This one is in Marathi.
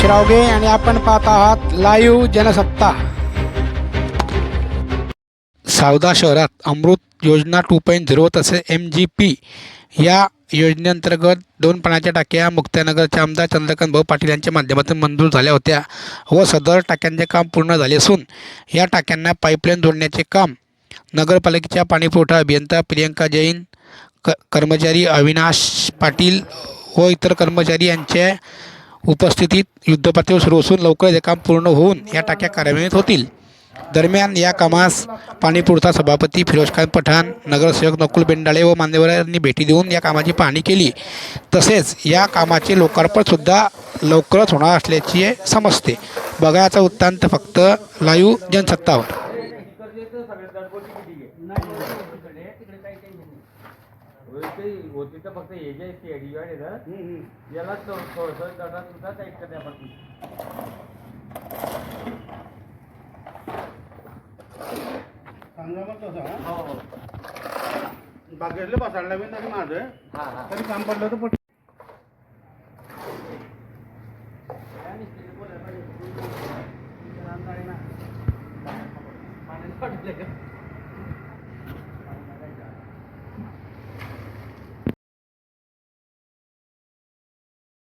श्रावगे आणि आपण पाहत आहात लाईव्ह जनसत्ता। सावदा शहरात अमृत योजना 2.0 तसेच MGP या योजनेअंतर्गत 2 पाण्याच्या टाक्या मुक्ताईनगरचे आमदार चंद्रकांत भाऊ पाटील यांच्या माध्यमातून मंजूर झाल्या होत्या व सदर टाक्यांचे काम पूर्ण झाले असून या टाक्यांना पाईपलाईन जोडण्याचे काम नगरपालिकेच्या पाणीपुरवठा अभियंता प्रियंका जैन, कर्मचारी अविनाश पाटील व इतर कर्मचारी यांच्या उपस्थितीत युद्धपातळीवर सुरू असून लवकरच हे काम पूर्ण होऊन या टाक्या कार्यान्वित होतील। दरम्यान या कामास पाणीपुरवठा सभापती फिरोजखान पठाण, नगरसेवक नकुल बेंडाळे व मान्यवरांनी भेटी देऊन या कामाची पाहणी केली। तसेच या कामाचे लोकार्पण सुद्धा लवकरच होणार असल्याचे समजते। बघायचा वृत्तांत फक्त लाईव्ह जनसत्तावर। होती तर फक्त हे जे डिवाइड आहे ना याला थोडंसं सुद्धा टाईट करण्यापासून हो बागेतले बसायला मी तरी माझं तरी काम पडलं तर पडलं